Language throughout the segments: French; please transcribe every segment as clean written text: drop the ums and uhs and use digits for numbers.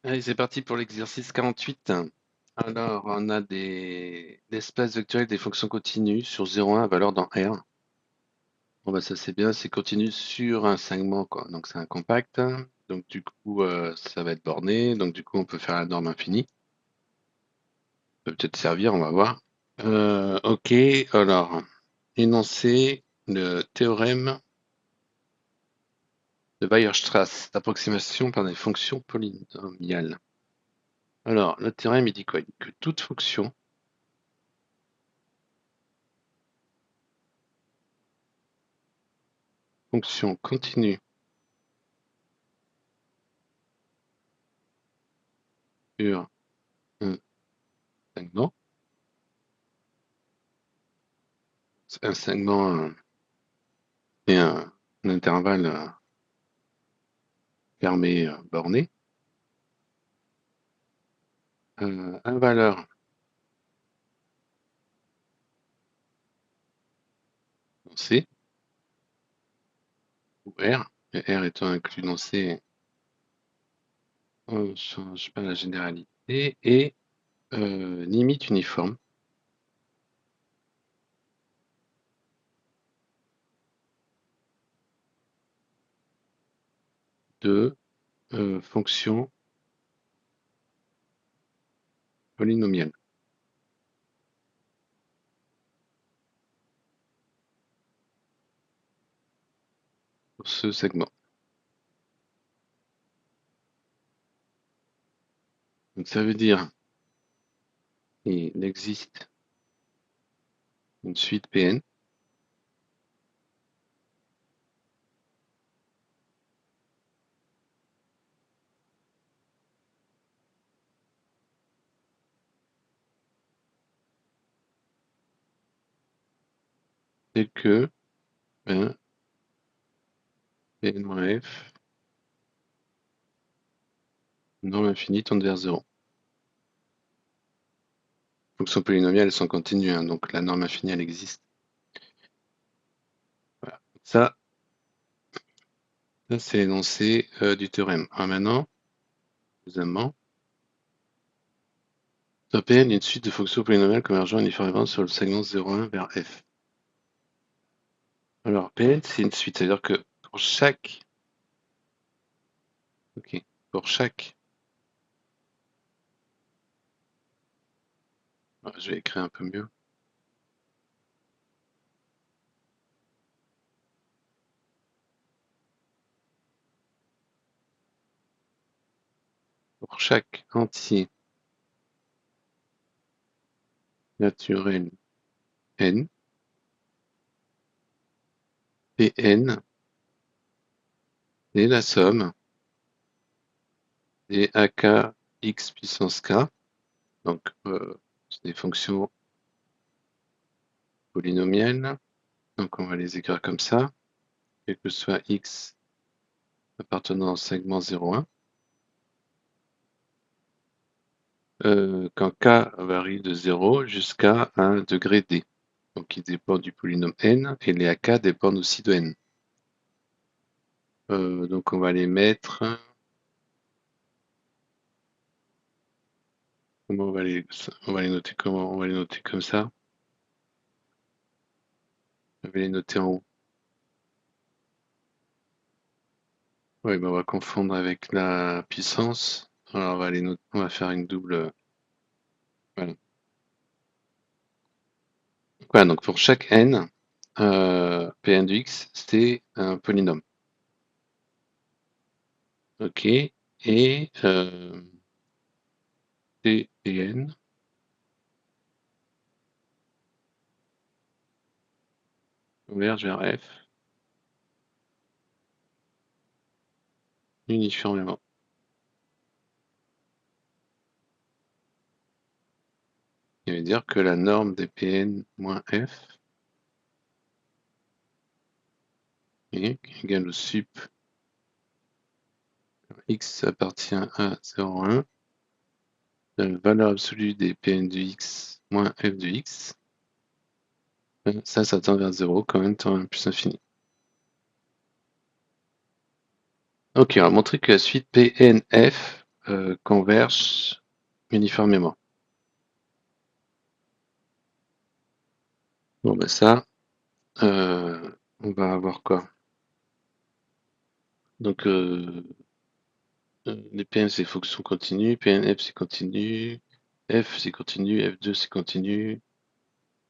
Allez, c'est parti pour l'exercice 48. Alors, on a des espaces vectoriels des fonctions continues sur 0,1 à valeur dans R. Bon, bah, ça c'est bien, c'est continu sur un segment, quoi. Donc c'est un compact. Donc du coup, ça va être borné. Donc du coup, on peut faire la norme infinie. Ça peut peut-être servir, on va voir. Ok, alors, énoncer le théorème de Weierstrass, d'approximation par des fonctions polynomiales. Alors, le théorème, il dit quoi? Il dit que toute fonction continue sur un segment, un segment et un intervalle fermé borné, à valeur C ou R, et R étant inclus dans C, on ne change pas la généralité, et limite uniforme de fonctions polynomiales pour ce segment. Donc ça veut dire qu'il existe une suite Pn et que Pn-F, norme infinie tend vers 0. Fonctions polynomiales, elles sont continues, hein, donc la norme infinie, elle existe. Voilà. Ça c'est l'énoncé du théorème. Alors maintenant, deuxièmement, Pn est une suite de fonctions polynomiales convergeant uniformément sur le segment 0,1 vers f. Alors, Pn, c'est une suite, c'est-à-dire que pour chaque... Ok, pour chaque... Je vais écrire un peu mieux. Pour chaque entier naturel n, Pn est la somme des ak x puissance k, donc c'est des fonctions polynomiales, donc on va les écrire comme ça, quel que soit x appartenant au segment 0,1, quand k varie de 0 jusqu'à un degré d. Donc il dépend du polynôme n, et les ak dépendent aussi de n. Donc on va les mettre... Comment on va les noter comment? On va les noter comme ça. Je vais les noter en haut. Oui, ben on va confondre avec la puissance. Alors on va les noter, on va faire une double. Voilà. Voilà, donc pour chaque n, Pn de x, c'est un polynôme. Ok. Et Pn converge vers f uniformément. Ça veut dire que la norme des Pn moins f est égale au sup x appartient à 0,1 de la valeur absolue des Pn de x moins f de x. Ça tend vers 0 quand même tend à 1 plus infini. Ok, on va montrer que la suite PNF convergent uniformément. Bon, ben ça, on va avoir quoi? Donc, les Pn c'est fonction continue, Pnf c'est continu, f c'est continu, f2 c'est continu,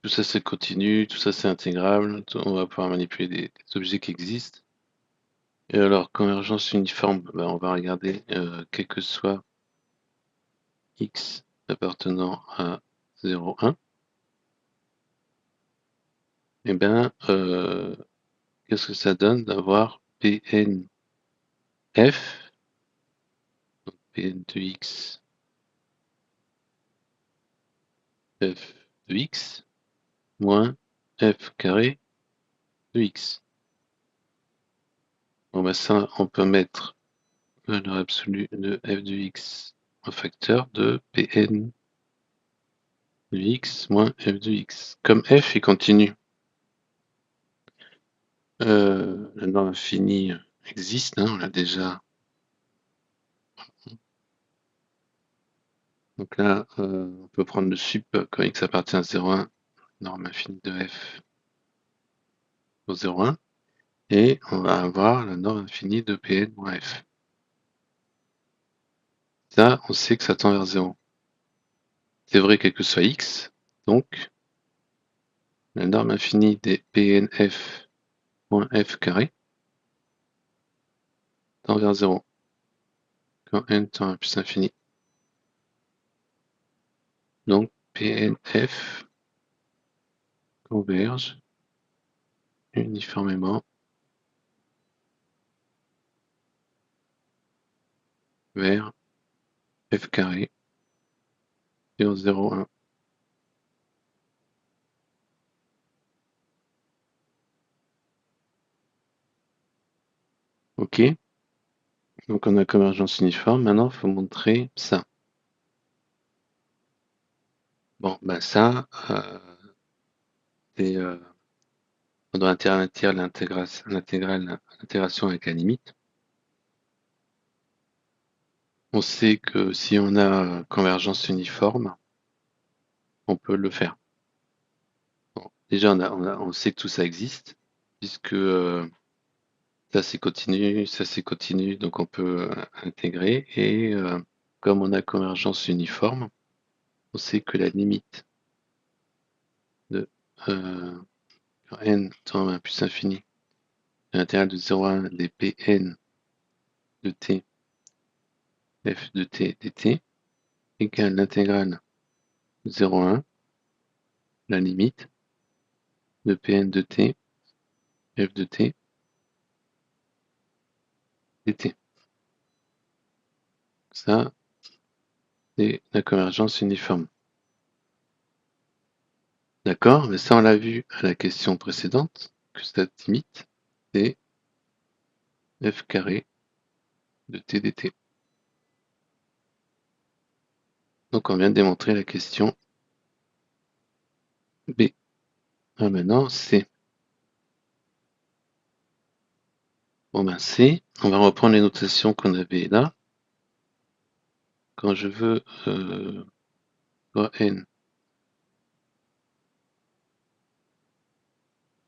tout ça c'est continu, tout ça c'est intégrable, on va pouvoir manipuler des objets qui existent. Et alors, convergence uniforme, ben, on va regarder quel que soit x appartenant à 0, 1, et ben qu'est-ce que ça donne d'avoir Pnf, donc Pn de x, f de x, moins f carré de x. Bon ben ça, on peut mettre valeur absolue de f de x en facteur de Pn de x moins f de x. Comme f est continu, la norme infinie existe, hein, on l'a déjà. Donc là, on peut prendre le sup quand x appartient à 0,1, norme infinie de f au 0,1, et on va avoir la norme infinie de Pn moins f. Ça, on sait que ça tend vers 0. C'est vrai quel que soit x, donc la norme infinie des Pnf moins f carré tend vers 0, quand n tend à plus infini. Donc Pnf converge uniformément vers f carré sur 0,1. Ok, donc on a convergence uniforme. Maintenant, il faut montrer ça. Bon, ben ça, c'est on doit interdire l'intégration avec la limite. On sait que si on a convergence uniforme, on peut le faire. Bon, déjà, on sait que tout ça existe, puisque ça c'est continu, donc on peut intégrer. Et comme on a convergence uniforme, on sait que la limite de quand n tend à plus infini à l'intérieur de 0 à 1 des Pn de t f de t dt égale l'intégrale de 0 à 1, la limite de Pn de t f de t dt. Ça, c'est la convergence uniforme. D'accord? Mais ça, on l'a vu à la question précédente, que cette limite, c'est f carré de t dt. Donc, on vient de démontrer la question B. Ah, maintenant, C. Bon, ben, C, on va reprendre les notations qu'on avait là. Quand je veux n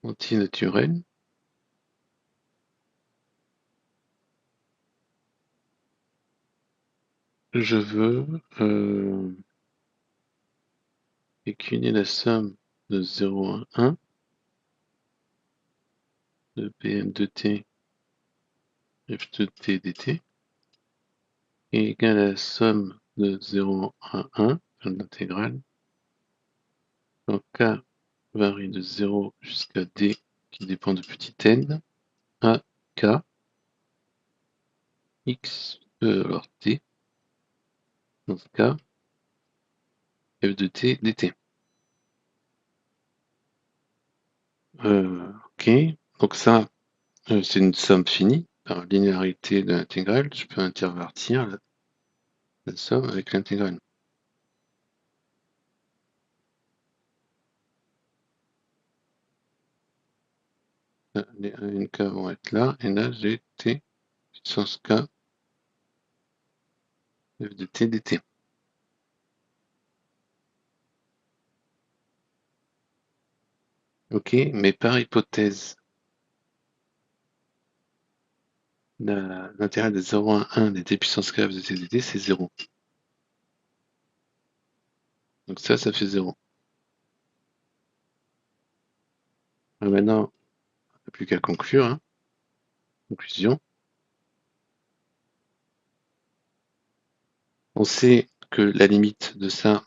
antinaturel, je veux écuyer la somme de 0 à 1 de Pn de t f de t dt est égal à la somme de 0 à 1, l'intégrale, quand k varie de 0 jusqu'à d qui dépend de petit n, à k, x, alors t, dans ce cas, f de t dt. Ok, donc ça, c'est une somme finie. Par linéarité de l'intégrale, je peux intervertir la somme avec l'intégrale. Les 1 et k vont être là, et là j'ai t puissance k f de t dt. Ok, mais par hypothèse, l'intérêt de 0,1 dt puissance k f de t dt, c'est 0. Donc ça fait 0. Maintenant, on n'a plus qu'à conclure. Hein. Conclusion. On sait que la limite de ça,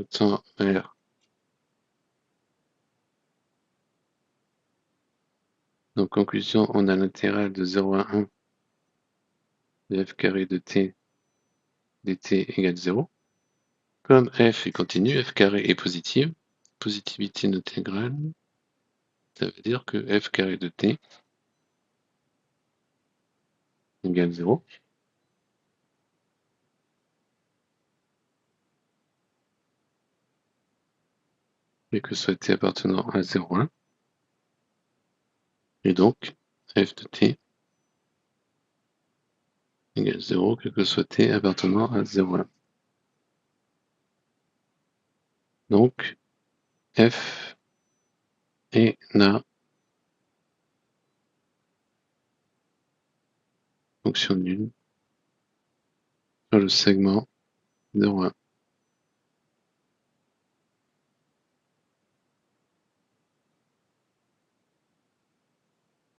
tend vers... Donc conclusion, on a l'intégrale de 0 à 1 de f carré de t dt égale 0. Comme f est continu, f carré est positive, positivité intégrale, ça veut dire que f carré de t égale 0. Et que soit t appartenant à 0,1. Et donc, f de t égale 0, quel que soit t appartenant à 0,1. Donc, f est la fonction nulle sur le segment 0,1.